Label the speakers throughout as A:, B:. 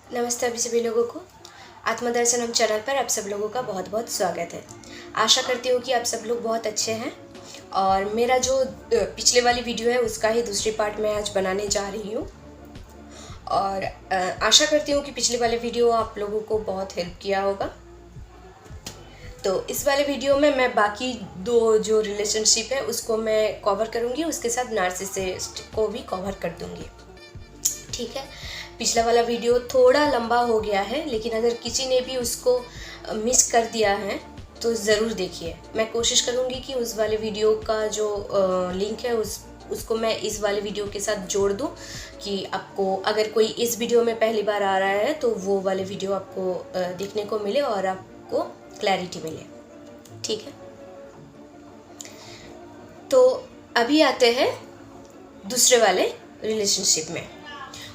A: नमस्ते अभी सभी लोगों को आत्मदर्शनम चैनल पर आप सब लोगों का बहुत बहुत स्वागत है। आशा करती हूँ कि आप सब लोग बहुत अच्छे हैं और मेरा जो पिछले वाली वीडियो है उसका ही दूसरी पार्ट मैं आज बनाने जा रही हूँ। और आशा करती हूँ कि पिछले वाले वीडियो आप लोगों को बहुत हेल्प किया होगा। तो इस वाले वीडियो में मैं बाकी दो जो रिलेशनशिप है उसको मैं कवर करूँगी, उसके साथ नार्सिसिस्ट को भी कवर कर दूँगी। ठीक है, पिछला वाला वीडियो थोड़ा लंबा हो गया है, लेकिन अगर किसी ने भी उसको मिस कर दिया है तो ज़रूर देखिए। मैं कोशिश करूँगी कि उस वाले वीडियो का जो लिंक है उसको मैं इस वाले वीडियो के साथ जोड़ दूँ कि आपको अगर कोई इस वीडियो में पहली बार आ रहा है तो वो वाले वीडियो आपको देखने को मिले और आपको क्लैरिटी मिले। ठीक है, तो अभी आते हैं दूसरे वाले रिलेशनशिप में।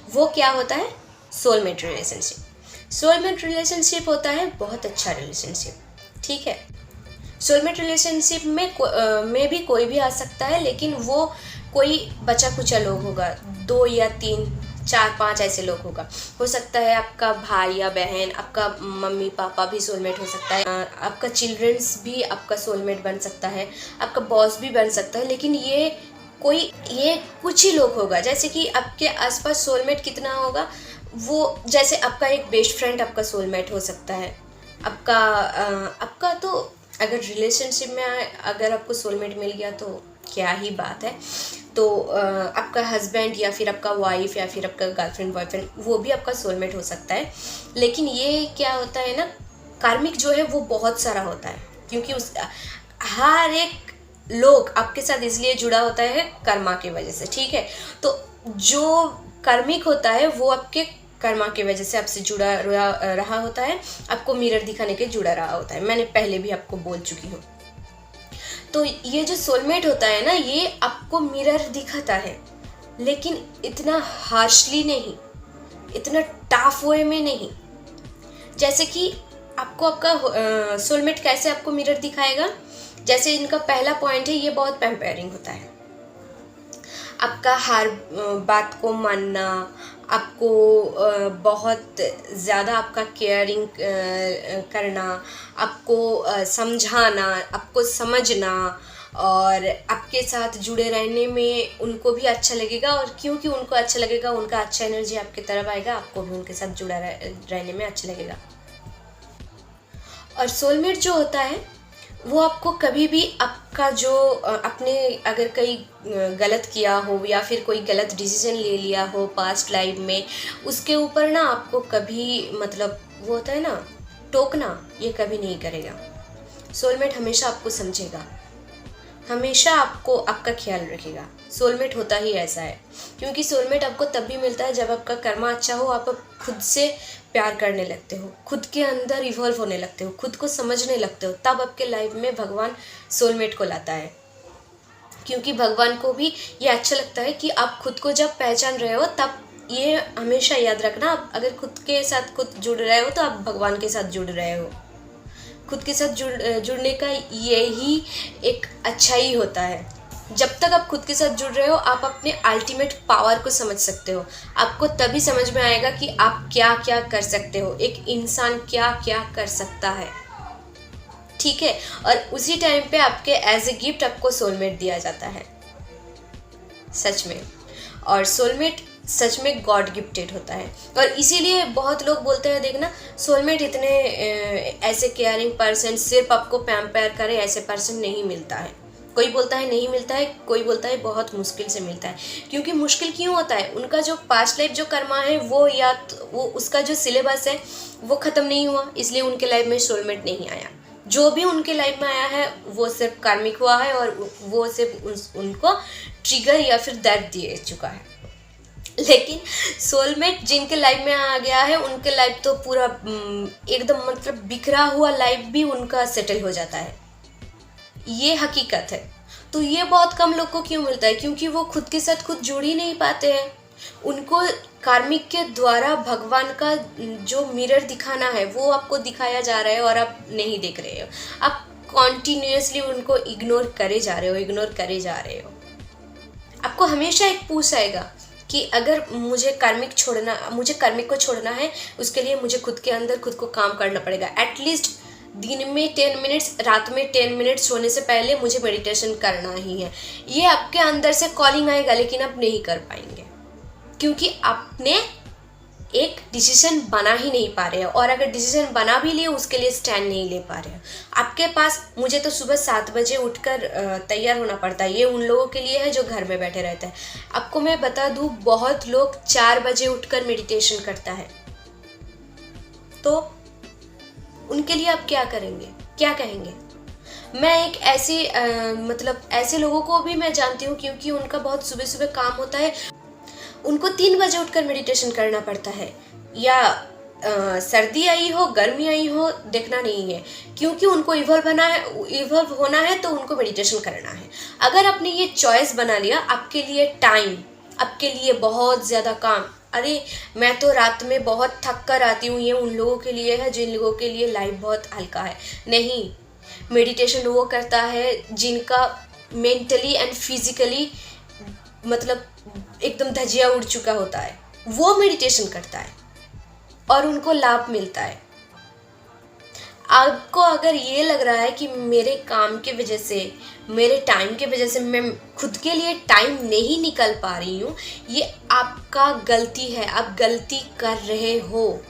A: वो क्या होता है? Soulmate relationship. सोलमेट रिलेशनशिप होता है बहुत अच्छा रिलेशनशिप। ठीक है, सोलमेट रिलेशनशिप में भी कोई भी आ सकता है, लेकिन वो कोई बचा कुचा लोग होगा, 2 या 3 4 5 ऐसे लोग होगा। हो सकता है आपका भाई या बहन, आपका मम्मी पापा भी सोलमेट हो सकता है, आपका चिल्ड्रंस भी आपका सोलमेट बन सकता है, आपका बॉस भी बन सकता है। लेकिन ये कुछ ही लोग होगा। जैसे कि आपके आसपास सोलमेट कितना होगा, वो जैसे आपका एक बेस्ट फ्रेंड आपका सोलमेट हो सकता है। आपका तो अगर रिलेशनशिप में अगर आपको सोलमेट मिल गया तो क्या ही बात है। तो आपका हस्बैंड या फिर आपका वाइफ या फिर आपका गर्लफ्रेंड बॉयफ्रेंड, वो भी आपका सोलमेट हो सकता है। लेकिन ये क्या होता है ना, कार्मिक जो है वो बहुत सारा होता है, क्योंकि उस हर एक लोग आपके साथ इसलिए जुड़ा होता है कर्मा की वजह से। ठीक है, तो जो कार्मिक होता है वो आपके कर्मा की वजह से आपसे जुड़ा रहा होता है, आपको मिरर दिखाने के जुड़ा रहा होता है। मैंने पहले भी आपको बोल चुकी हूँ। तो ये जो सोलमेट होता है ना, ये आपको मिरर दिखाता है, लेकिन इतना हार्शली नहीं, इतना टफ वे में नहीं। जैसे कि आपको आपका सोलमेट कैसे आपको मिरर दिखाएगा, जैसे इनका पहला पॉइंट है, ये बहुत पैम्पेयरिंग होता है। आपका हर बात को मानना, आपको बहुत ज़्यादा आपका केयरिंग करना, आपको समझाना, आपको समझना, और आपके साथ जुड़े रहने में उनको भी अच्छा लगेगा। और क्योंकि उनको अच्छा लगेगा, उनका अच्छा एनर्जी आपकी तरफ आएगा, आपको भी उनके साथ जुड़ा रहने में अच्छा लगेगा। और सोलमेट जो होता है वो आपको कभी भी आपका जो अपने अगर कहीं गलत किया हो या फिर कोई गलत डिसीजन ले लिया हो पास्ट लाइफ में, उसके ऊपर ना आपको कभी मतलब वो होता है ना टोकना, ये कभी नहीं करेगा। सोलमेट हमेशा आपको समझेगा, हमेशा आपको आपका ख्याल रखेगा। सोलमेट होता ही ऐसा है, क्योंकि सोलमेट आपको तब भी मिलता है जब आपका कर्मा अच्छा हो, आप खुद से प्यार करने लगते हो, खुद के अंदर इवॉल्व होने लगते हो, खुद को समझने लगते हो, तब आपके लाइफ में भगवान सोलमेट को लाता है। क्योंकि भगवान को भी ये अच्छा लगता है कि आप खुद को जब पहचान रहे हो, तब ये हमेशा याद रखना, आप अगर खुद के साथ खुद जुड़ रहे हो तो आप भगवान के साथ जुड़ रहे हो। खुद के साथ जुड़ने का यही एक अच्छाई होता है। जब तक आप खुद के साथ जुड़ रहे हो, आप अपने अल्टीमेट पावर को समझ सकते हो। आपको तभी समझ में आएगा कि आप क्या क्या कर सकते हो, एक इंसान क्या क्या कर सकता है। ठीक है, और उसी टाइम पे आपके एज ए गिफ्ट आपको सोलमेट दिया जाता है, सच में। और सोलमेट सच में गॉड गिफ्टेड होता है। और इसीलिए बहुत लोग बोलते हैं, देखना सोलमेट इतने ऐसे केयरिंग पर्सन, सिर्फ आपको पैम्पेयर करे ऐसे पर्सन नहीं मिलता है। कोई बोलता है नहीं मिलता है, कोई बोलता है बहुत मुश्किल से मिलता है। क्योंकि मुश्किल क्यों होता है, उनका जो पास्ट लाइफ जो कर्मा है वो, या तो वो उसका जो सिलेबस है वो ख़त्म नहीं हुआ, इसलिए उनके लाइफ में सोलमेट नहीं आया। जो भी उनके लाइफ में आया है वो सिर्फ कार्मिक हुआ है, और वो सिर्फ उनको ट्रिगर या फिर दर्द दे चुका है। लेकिन सोलमेट जिनके लाइफ में आ गया है, उनके लाइफ तो पूरा एकदम मतलब बिखरा हुआ लाइफ भी उनका सेटल हो जाता है, ये हकीकत है। तो ये बहुत कम लोग को क्यों मिलता है, क्योंकि वो खुद के साथ खुद जुड़ ही नहीं पाते हैं। उनको कार्मिक के द्वारा भगवान का जो मिरर दिखाना है वो आपको दिखाया जा रहा है, और आप नहीं देख रहे हो, आप कॉन्टिन्यूसली उनको इग्नोर करे जा रहे हो। आपको हमेशा एक पूछ आएगा कि अगर मुझे कर्मिक को छोड़ना है, उसके लिए मुझे खुद के अंदर खुद को काम करना पड़ेगा। एटलीस्ट दिन में 10 मिनट्स, रात में 10 मिनट्स सोने से पहले मुझे मेडिटेशन करना ही है। ये आपके अंदर से कॉलिंग आएगा, लेकिन आप नहीं कर पाएंगे क्योंकि आपने एक डिसीजन बना ही नहीं पा रहे हो, और अगर डिसीजन बना भी लिए उसके लिए स्टैंड नहीं ले पा रहे हो। आपके पास, मुझे तो सुबह 7 बजे उठकर तैयार होना पड़ता है। ये उन लोगों के लिए है जो घर में बैठे रहते हैं। आपको मैं बता दूं, बहुत लोग 4 बजे उठकर मेडिटेशन करता है, तो उनके लिए आप क्या करेंगे, क्या कहेंगे? मैं एक ऐसी मतलब ऐसे लोगों को भी मैं जानती हूँ, क्योंकि उनका बहुत सुबह सुबह काम होता है। उनको 3 बजे उठकर मेडिटेशन करना पड़ता है, या सर्दी आई हो गर्मी आई हो देखना नहीं है, क्योंकि उनको इवॉल्व होना है तो उनको मेडिटेशन करना है। अगर आपने ये चॉइस बना लिया, आपके लिए टाइम, आपके लिए बहुत ज़्यादा काम, अरे मैं तो रात में बहुत थक कर आती हूँ, ये उन लोगों के लिए है जिन लोगों के लिए लाइफ बहुत हल्का है। नहीं, मेडिटेशन वो करता है जिनका मेंटली एंड फिजिकली मतलब एकदम धजिया उड़ चुका होता है, वो मेडिटेशन करता है और उनको लाभ मिलता है। आपको अगर ये लग रहा है कि मेरे काम की वजह से, मेरे टाइम की वजह से मैं खुद के लिए टाइम नहीं निकाल पा रही हूँ, ये आपका गलती है। आप गलती कर रहे हो,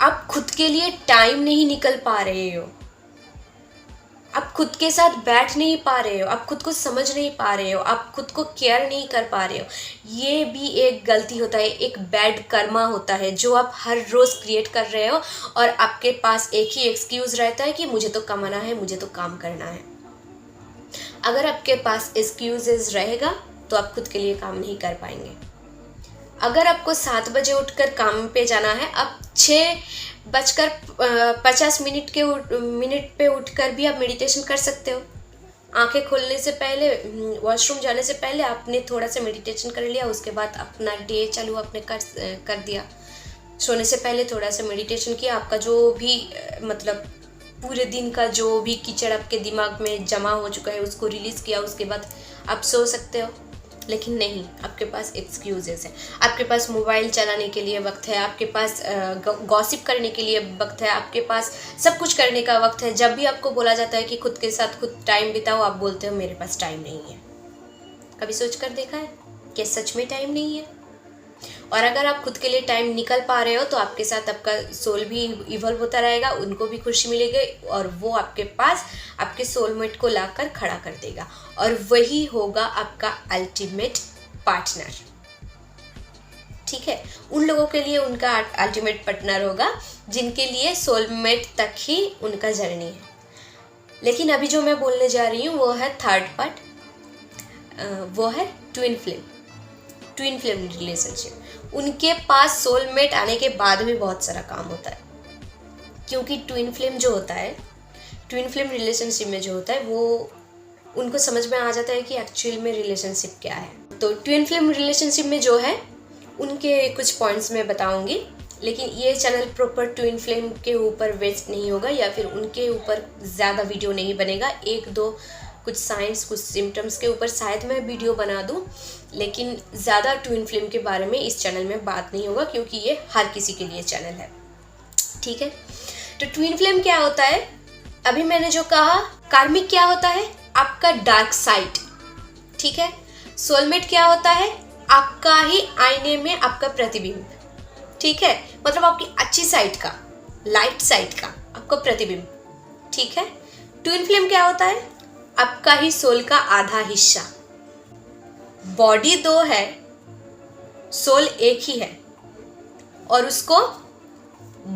A: आप खुद के लिए टाइम नहीं निकाल पा रहे हो, आप खुद के साथ बैठ नहीं पा रहे हो, आप खुद को समझ नहीं पा रहे हो, आप खुद को केयर नहीं कर पा रहे हो। ये भी एक गलती होता है, एक बैड कर्मा होता है जो आप हर रोज़ क्रिएट कर रहे हो, और आपके पास एक ही एक्सक्यूज़ रहता है कि मुझे तो कमाना है, मुझे तो काम करना है। अगर आपके पास एक्सक्यूजेस रहेगा तो आप खुद के लिए काम नहीं कर पाएंगे। अगर आपको 7 बजे उठकर काम पे जाना है, आप 6:50 पे उठकर भी आप मेडिटेशन कर सकते हो। आंखें खोलने से पहले, वॉशरूम जाने से पहले आपने थोड़ा सा मेडिटेशन कर लिया, उसके बाद अपना डे चालू आपने कर दिया। सोने से पहले थोड़ा सा मेडिटेशन किया, आपका जो भी मतलब पूरे दिन का जो भी कीचड़ आपके दिमाग में जमा हो चुका है उसको रिलीज़ किया, उसके बाद आप सो सकते हो। लेकिन नहीं, आपके पास एक्सक्यूजेस है। आपके पास मोबाइल चलाने के लिए वक्त है, आपके पास गॉसिप करने के लिए वक्त है, आपके पास सब कुछ करने का वक्त है। जब भी आपको बोला जाता है कि खुद के साथ खुद टाइम बिताओ, आप बोलते हो मेरे पास टाइम नहीं है। कभी सोच कर देखा है कि सच में टाइम नहीं है? और अगर आप खुद के लिए टाइम निकल पा रहे हो तो आपके साथ आपका सोल भी इवॉल्व होता रहेगा, उनको भी खुशी मिलेगी, और वो आपके पास आपके सोलमेट को लाकर खड़ा कर देगा, और वही होगा आपका अल्टीमेट पार्टनर। ठीक है, उन लोगों के लिए उनका अल्टीमेट पार्टनर होगा जिनके लिए सोलमेट तक ही उनका जर्नी है। लेकिन अभी जो मैं बोलने जा रही हूँ वो है थर्ड पार्ट, वो है ट्विन फ्लेम रिलेशनशिप। उनके पास सोलमेट आने के बाद भी बहुत सारा काम होता है, क्योंकि ट्विन फ्लेम जो होता है, ट्विन फ्लेम रिलेशनशिप में जो होता है, वो उनको समझ में आ जाता है कि एक्चुअल में रिलेशनशिप क्या है। तो ट्विन फ्लेम रिलेशनशिप में जो है उनके कुछ पॉइंट्स मैं बताऊंगी, लेकिन ये चैनल प्रॉपर ट्विन फ्लेम के ऊपर बेस्ड नहीं होगा, या फिर उनके ऊपर ज़्यादा वीडियो नहीं बनेगा। 1-2 कुछ साइंस, कुछ सिम्टम्स के ऊपर शायद मैं वीडियो बना दूं, लेकिन ज़्यादा ट्विन फ्लेम के बारे में इस चैनल में बात नहीं होगा, क्योंकि ये हर किसी के लिए चैनल है। ठीक है, तो ट्विन फ्लेम क्या होता है? अभी मैंने जो कहा, कार्मिक क्या होता है? आपका डार्क साइड। ठीक है, सोलमेट क्या होता है? आपका ही आईने में आपका प्रतिबिंब। ठीक है, मतलब आपकी अच्छी साइड का, लाइट साइड का आपका प्रतिबिंब। ठीक है, ट्विन फ्लेम क्या होता है? आपका ही सोल का आधा हिस्सा। बॉडी 2 है, सोल एक ही है, और उसको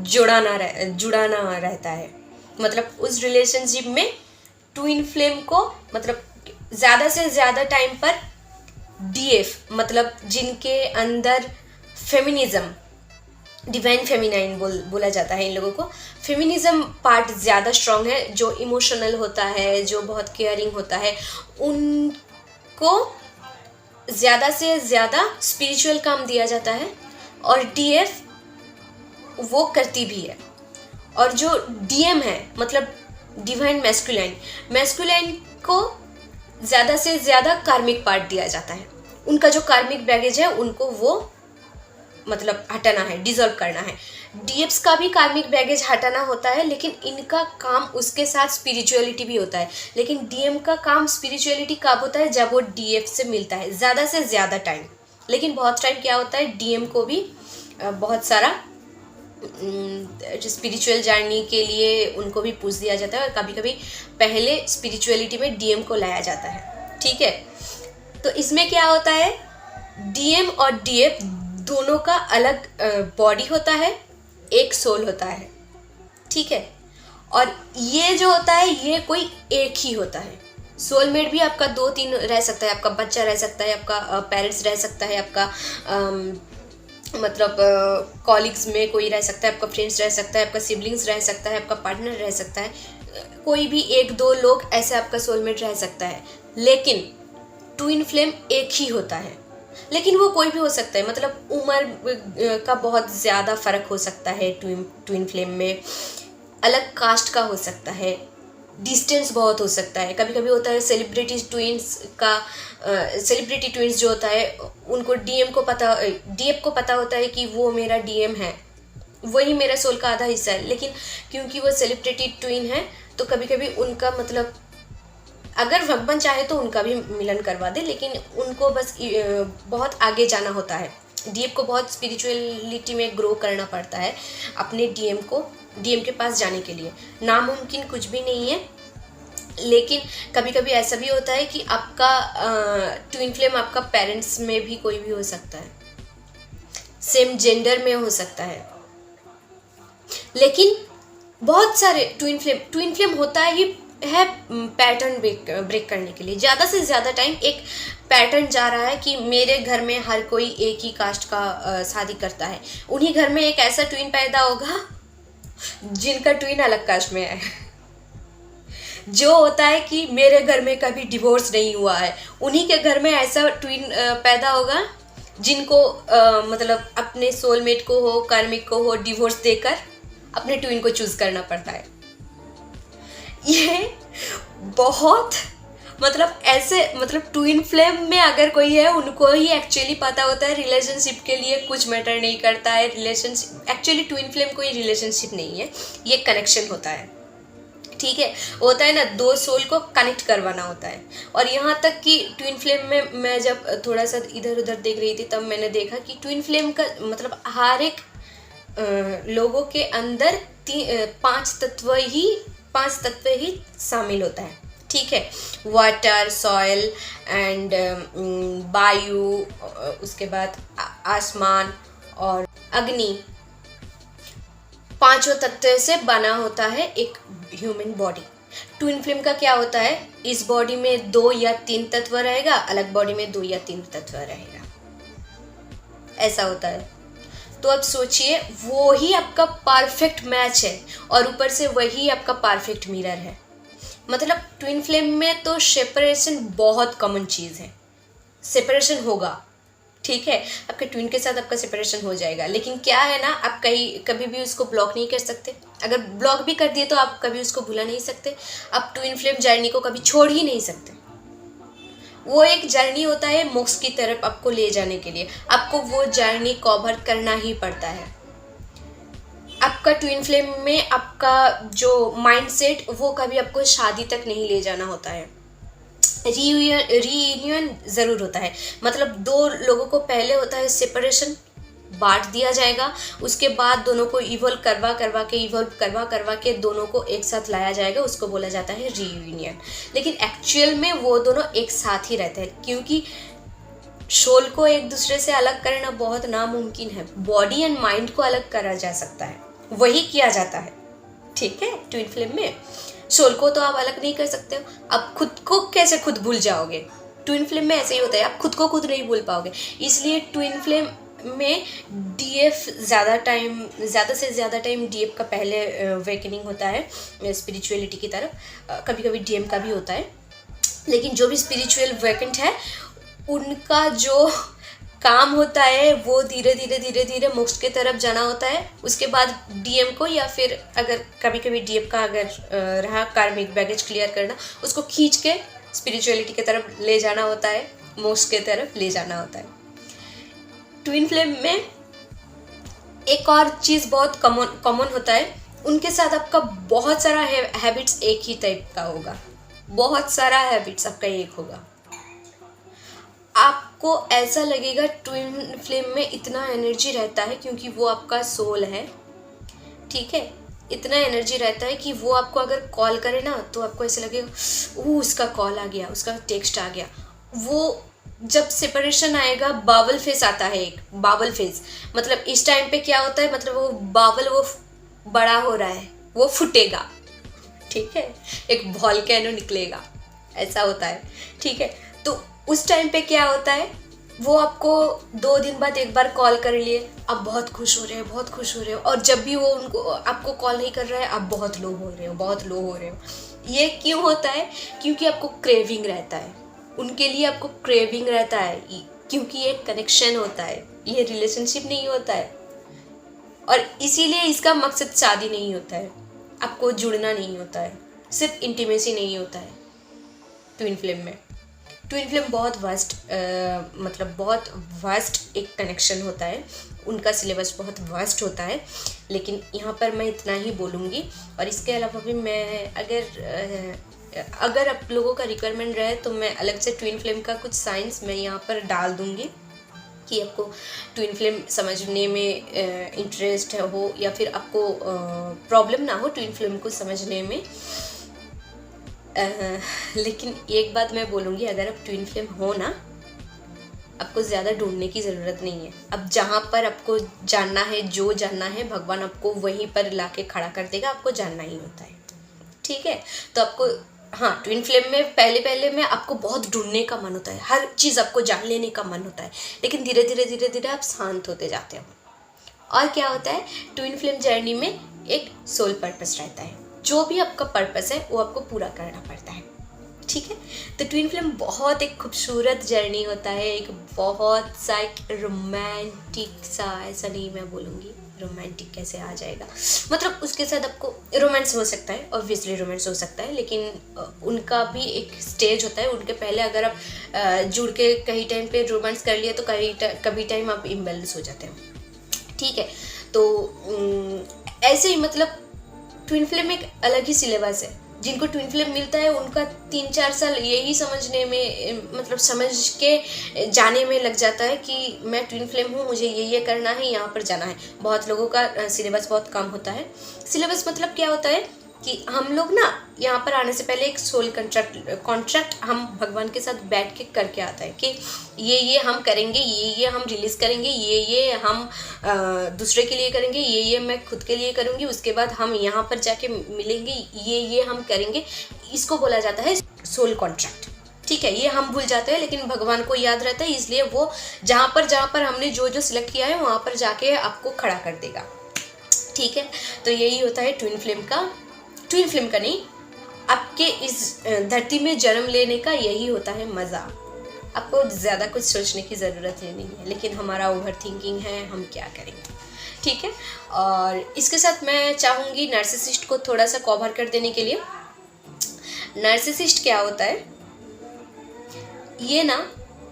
A: जुड़ाना रहता है। मतलब उस रिलेशनशिप में ट्विन फ्लेम को मतलब ज़्यादा से ज़्यादा टाइम पर डीएफ, मतलब जिनके अंदर फेमिनिज्म, डिवाइन फेमिनाइन बोला जाता है इन लोगों को। फेमिनिज्म पार्ट ज़्यादा स्ट्रॉन्ग है, जो इमोशनल होता है, जो बहुत केयरिंग होता है, उनको ज़्यादा से ज़्यादा स्पिरिचुअल काम दिया जाता है, और डीएफ वो करती भी है। और जो डीएम है, मतलब डिवाइन मैस्कुलाइन को ज़्यादा से ज़्यादा कार्मिक पार्ट दिया जाता है। उनका जो कार्मिक बैगेज है उनको वो मतलब हटाना है, डिजॉल्व करना है। डीएफ्स का भी कार्मिक बैगेज हटाना होता है, लेकिन इनका काम उसके साथ स्पिरिचुअलिटी भी होता है। लेकिन डीएम का काम स्पिरिचुअलिटी कब होता है? जब वो डीएफ से मिलता है, ज़्यादा से ज़्यादा टाइम। लेकिन बहुत टाइम क्या होता है, डीएम को भी बहुत सारा स्पिरिचुअल जर्नी के लिए उनको भी पूछ दिया जाता है, और कभी कभी पहले स्पिरिचुअलिटी में डीएम को लाया जाता है। ठीक है, तो इसमें क्या होता है, डीएम और डीएफ दोनों का अलग बॉडी होता है, एक सोल होता है। ठीक है, और ये जो होता है ये कोई एक ही होता है। सोलमेट भी आपका 2-3 रह सकता है, आपका बच्चा रह सकता है, आपका पेरेंट्स रह सकता है, आपका मतलब कॉलिग्स में कोई रह सकता है, आपका फ्रेंड्स रह सकता है, आपका सिबलिंग्स रह सकता है, आपका पार्टनर रह सकता है, कोई भी 1-2 लोग ऐसे आपका सोलमेट रह सकता है। लेकिन ट्विन फ्लेम एक ही होता है, लेकिन वो कोई भी हो सकता है। मतलब उम्र का बहुत ज़्यादा फ़र्क हो सकता है ट्विन फ्लेम में, अलग कास्ट का हो सकता है, डिस्टेंस बहुत हो सकता है। कभी कभी होता है सेलिब्रिटी ट्विंस जो होता है उनको डीएफ को पता होता है कि वो मेरा डीएम है, वही मेरा सोल का आधा हिस्सा है। लेकिन क्योंकि वो सेलिब्रिटी ट्विन है तो कभी कभी उनका मतलब अगर भगवान चाहे तो उनका भी मिलन करवा दे, लेकिन उनको बस बहुत आगे जाना होता है। डीएम को बहुत स्पिरिचुअलिटी में ग्रो करना पड़ता है अपने डीएम के पास जाने के लिए। नामुमकिन कुछ भी नहीं है, लेकिन कभी कभी ऐसा भी होता है कि आपका ट्विन फ्लेम आपका पेरेंट्स में भी कोई भी हो सकता है, सेम जेंडर में हो सकता है। लेकिन बहुत सारे ट्विन फ्लेम होता ही है पैटर्न ब्रेक करने के लिए। ज़्यादा से ज़्यादा टाइम एक पैटर्न जा रहा है कि मेरे घर में हर कोई एक ही कास्ट का शादी करता है, उन्हीं घर में एक ऐसा ट्विन पैदा होगा जिनका ट्विन अलग कास्ट में है। जो होता है कि मेरे घर में कभी डिवोर्स नहीं हुआ है, उन्हीं के घर में ऐसा ट्विन पैदा होगा जिनको मतलब अपने सोलमेट को हो, कार्मिक को हो, डिवोर्स देकर अपने ट्विन को चूज करना पड़ता है। ये बहुत मतलब ऐसे मतलब ट्विन फ्लेम में अगर कोई है उनको ही एक्चुअली पता होता है रिलेशनशिप के लिए कुछ मैटर नहीं करता है। रिलेशनशिप एक्चुअली ट्विन फ्लेम कोई रिलेशनशिप नहीं है, ये कनेक्शन होता है। ठीक है, होता है ना, 2 सोल को कनेक्ट करवाना होता है। और यहाँ तक कि ट्विन फ्लेम में मैं जब थोड़ा सा इधर उधर देख रही थी तब मैंने देखा कि ट्विन फ्लेम का मतलब हर एक लोगों के अंदर 5 तत्व ही शामिल होता है। ठीक है, वाटर, सॉइल एंड वायु, उसके बाद आसमान और अग्नि, 5 तत्व से बना होता है एक ह्यूमन बॉडी। ट्विन फ्लेम का क्या होता है, इस बॉडी में 2 या 3 तत्व रहेगा, अलग बॉडी में 2 या 3 तत्व रहेगा, ऐसा होता है। तो अब सोचिए, वो ही आपका परफेक्ट मैच है और ऊपर से वही आपका परफेक्ट मिरर है। मतलब ट्विन फ्लेम में तो सेपरेशन बहुत कॉमन चीज़ है, सेपरेशन होगा। ठीक है, आपके ट्विन के साथ आपका सेपरेशन हो जाएगा, लेकिन क्या है ना, आप कभी भी उसको ब्लॉक नहीं कर सकते। अगर ब्लॉक भी कर दिए तो आप कभी उसको भुला नहीं सकते। आप ट्विन फ्लेम जर्नी को कभी छोड़ ही नहीं सकते। वो एक जर्नी होता है मोक्ष की तरफ आपको ले जाने के लिए, आपको वो जर्नी कवर करना ही पड़ता है। आपका ट्विन फ्लेम में आपका जो माइंडसेट वो कभी आपको शादी तक नहीं ले जाना होता है, रीयूनियन ज़रूर होता है। मतलब 2 लोगों को पहले होता है सेपरेशन, बांट दिया जाएगा, उसके बाद दोनों को इवॉल्व करवा के दोनों को एक साथ लाया जाएगा, उसको बोला जाता है रीयूनियन। लेकिन एक्चुअल में वो दोनों एक साथ ही रहते हैं, क्योंकि सोल को एक दूसरे से अलग करना बहुत नामुमकिन है। बॉडी एंड माइंड को अलग करा जा सकता है, वही किया जाता है। ठीक है, ट्विन फ्लेम में सोल को तो आप अलग नहीं कर सकते हो। आप खुद को कैसे खुद भूल जाओगे? ट्विन फ्लेम में ऐसे ही होता है, आप खुद को खुद नहीं भूल पाओगे। इसलिए ट्विन फ्लेम में डीएफ ज़्यादा से ज़्यादा टाइम डीएफ का पहले वेकनिंग होता है स्पिरिचुअलिटी की तरफ। कभी कभी डीएम का भी होता है, लेकिन जो भी स्पिरिचुअल वेकेंट है उनका जो काम होता है वो धीरे धीरे मोक्ष की तरफ जाना होता है। उसके बाद डीएम को, या फिर अगर कभी कभी डीएम का अगर रहा कार्मिक बैगेज क्लियर करना, उसको खींच के स्पिरिचुअलिटी की तरफ ले जाना होता है। मोक्ष के तरफ ले जाना होता है। ट्विन फ्लेम में एक और चीज़ बहुत कॉमन होता है, उनके साथ आपका बहुत सारा हैबिट्स एक ही टाइप का होगा, बहुत सारा हैबिट्स आपका एक होगा। आपको ऐसा लगेगा ट्विन फ्लेम में इतना एनर्जी रहता है क्योंकि वो आपका सोल है, ठीक है। इतना एनर्जी रहता है कि वो आपको अगर कॉल करे ना तो आपको ऐसा लगेगा उसका कॉल आ गया, उसका टेक्स्ट आ गया। वो जब सेपरेशन आएगा, बाबल फेस आता है, एक बाबल फेस, मतलब इस टाइम पे क्या होता है, मतलब वो बाबल वो बड़ा हो रहा है, वो फूटेगा, ठीक है, एक वॉल्केनो निकलेगा, ऐसा होता है, ठीक है। तो उस टाइम पे क्या होता है, वो आपको 2 दिन बाद एक बार कॉल कर लिए, आप बहुत खुश हो रहे हो, बहुत खुश हो रहे हो, और जब भी वो उनको आपको कॉल नहीं कर रहा है, आप बहुत लो हो रहे हो, बहुत लो हो रहे हो। ये क्यों होता है? क्योंकि आपको क्रेविंग रहता है, उनके लिए आपको क्रेविंग रहता है, क्योंकि ये कनेक्शन होता है, ये रिलेशनशिप नहीं होता है। और इसीलिए इसका मकसद शादी नहीं होता है, आपको जुड़ना नहीं होता है, सिर्फ इंटीमेसी नहीं होता है ट्विन फ्लेम में। ट्विन फ्लेम बहुत वास्ट मतलब बहुत वास्ट एक कनेक्शन होता है, उनका सिलेबस बहुत वास्ट होता है, लेकिन यहाँ पर मैं इतना ही बोलूँगी। और इसके अलावा भी मैं अगर आप लोगों का रिक्वायरमेंट रहे तो मैं अलग से ट्विन फ्लेम का कुछ साइंस मैं यहाँ पर डाल दूँगी कि आपको ट्विन फ्लेम समझने में इंटरेस्ट हो या फिर आपको प्रॉब्लम ना हो ट्विन फ्लेम को समझने में। लेकिन एक बात मैं बोलूँगी, अगर आप ट्विन फ्लेम हो ना, आपको ज़्यादा ढूंढने की ज़रूरत नहीं है। अब जहाँ पर आपको जानना है, जो जानना है, भगवान आपको वहीं पर लाके खड़ा कर देगा, आपको जानना ही होता है, ठीक है। तो आपको हाँ, ट्विन फ्लेम में पहले में आपको बहुत ढूंढने का मन होता है, हर चीज़ आपको जान लेने का मन होता है, लेकिन धीरे धीरे आप शांत होते जाते हो। और क्या होता है, ट्विन फ्लेम जर्नी में एक सोल पर्पस रहता है, जो भी आपका पर्पस है वो आपको पूरा करना पड़ता है, ठीक है। तो ट्विन फ्लेम बहुत एक खूबसूरत जर्नी होता है, एक बहुत सा एक रोमांटिक सा, ऐसा नहीं मैं बोलूँगी रोमांटिक कैसे आ जाएगा, मतलब उसके साथ आपको रोमांस हो सकता है, ऑब्वियसली रोमांस हो सकता है, लेकिन उनका भी एक स्टेज होता है। उनके पहले अगर आप जुड़ के कहीं टाइम पे रोमांस कर लिए तो कभी टाइम आप इम्बैलेंस हो जाते हो, ठीक है। तो ऐसे ही मतलब ट्विन फ्लेम एक अलग ही सिलेबस है। जिनको ट्विन फ्लेम मिलता है उनका 3-4 साल यही समझने में, मतलब समझ के जाने में लग जाता है कि मैं ट्विन फ्लेम हूँ, मुझे ये करना है, यहाँ पर जाना है। बहुत लोगों का सिलेबस बहुत कम होता है। सिलेबस मतलब क्या होता है कि हम लोग ना यहाँ पर आने से पहले एक सोल कॉन्ट्रैक्ट हम भगवान के साथ बैठ के करके आता है कि ये हम करेंगे, ये हम रिलीज़ करेंगे, ये हम दूसरे के लिए करेंगे, ये मैं खुद के लिए करूँगी, उसके बाद हम यहाँ पर जाके मिलेंगे, ये हम करेंगे। इसको बोला जाता है सोल कॉन्ट्रैक्ट, ठीक है। ये हम भूल जाते हैं लेकिन भगवान को याद रहता है, इसलिए वो जहाँ पर हमने जो सिलेक्ट किया है वहाँ पर जाके आपको खड़ा कर देगा, ठीक है। तो यही होता है ट्विन फ्लेम का नहीं, आपके इस धरती में जन्म लेने का यही होता है मज़ा। आपको ज़्यादा कुछ सोचने की ज़रूरत ही नहीं है, लेकिन हमारा ओवर थिंकिंग है, हम क्या करेंगे, ठीक है। और इसके साथ मैं चाहूँगी नार्सिसिस्ट को थोड़ा सा कवर कर देने के लिए। नार्सिसिस्ट क्या होता है, ये ना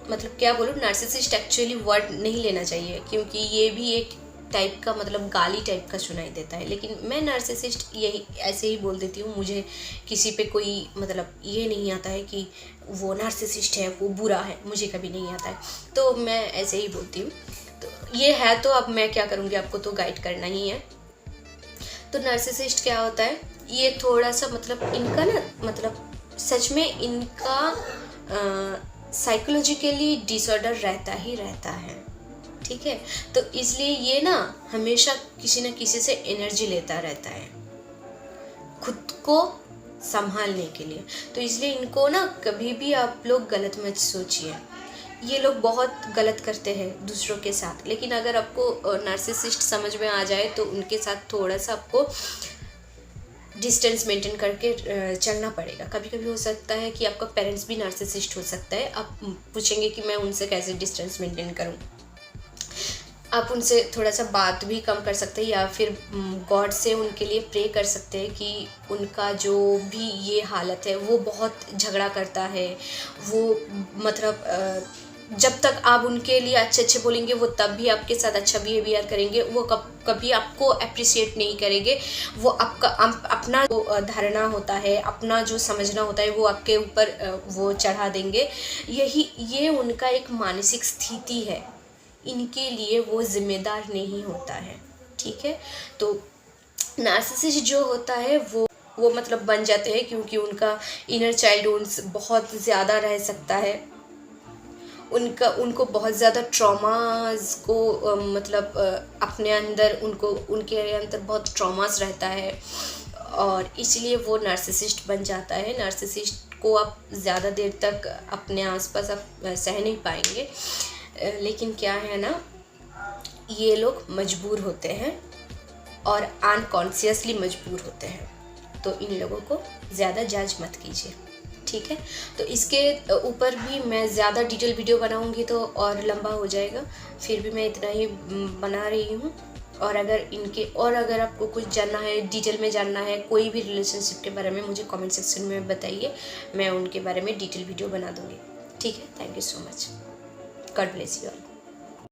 A: मतलब क्या बोलूँ, नार्सिसिस्ट एक्चुअली वर्ड नहीं लेना चाहिए क्योंकि ये भी एक टाइप का मतलब गाली टाइप का सुनाई देता है, लेकिन मैं नार्सिसिस्ट यही ऐसे ही बोल देती हूँ। मुझे किसी पे कोई मतलब ये नहीं आता है कि वो नार्सिसिस्ट है, वो बुरा है, मुझे कभी नहीं आता है, तो मैं ऐसे ही बोलती हूँ। तो ये है, तो अब मैं क्या करूँगी, आपको तो गाइड करना ही है। तो नार्सिसिस्ट क्या होता है, ये थोड़ा सा मतलब इनका ना मतलब सच में इनका साइकोलॉजिकली डिसऑर्डर रहता ही रहता है, ठीक है। तो इसलिए ये ना हमेशा किसी न किसी से एनर्जी लेता रहता है खुद को संभालने के लिए। तो इसलिए इनको ना कभी भी आप लोग गलत मत सोचिए। ये लोग बहुत गलत करते हैं दूसरों के साथ, लेकिन अगर आपको नार्सिसिस्ट समझ में आ जाए तो उनके साथ थोड़ा सा आपको डिस्टेंस मेंटेन करके चलना पड़ेगा। कभी कभी हो सकता है कि आपका पेरेंट्स भी नार्सिसिस्ट हो सकता है, आप पूछेंगे कि मैं उनसे कैसे डिस्टेंस मेंटेन करूं। आप उनसे थोड़ा सा बात भी कम कर सकते हैं, या फिर गॉड से उनके लिए प्रे कर सकते हैं कि उनका जो भी ये हालत है, वो बहुत झगड़ा करता है, वो मतलब जब तक आप उनके लिए अच्छे अच्छे बोलेंगे वो तब भी आपके साथ अच्छा बिहेवियर करेंगे, वो कभी आपको अप्रिशिएट नहीं करेंगे। वो अपना जो धारणा होता है, अपना जो समझना होता है, वो आपके ऊपर वो चढ़ा देंगे। ये उनका एक मानसिक स्थिति है, इनके लिए वो जिम्मेदार नहीं होता है, ठीक है। तो नार्सिसिस्ट जो होता है वो मतलब बन जाते हैं, क्योंकि उनका इनर चाइल्ड बहुत ज़्यादा रह सकता है। उनको बहुत ज़्यादा ट्रॉमास को मतलब अपने अंदर उनके अंदर बहुत ट्रॉमास रहता है, और इसलिए वो नार्सिसिस्ट बन जाता है। नार्सिसिस्ट को आप ज़्यादा देर तक अपने आसपास आप सह नहीं पाएंगे, लेकिन क्या है ना, ये लोग मजबूर होते हैं और अनकॉन्शियसली मजबूर होते हैं, तो इन लोगों को ज़्यादा जज मत कीजिए, ठीक है। तो इसके ऊपर भी मैं ज़्यादा डिटेल वीडियो बनाऊंगी तो और लंबा हो जाएगा, फिर भी मैं इतना ही बना रही हूँ। और अगर आपको कुछ जानना है, डिटेल में जानना है कोई भी रिलेशनशिप के बारे में, मुझे कमेंट सेक्शन में बताइए, मैं उनके बारे में डिटेल वीडियो बना दूँगी, ठीक है। Thank you so much, God bless you all.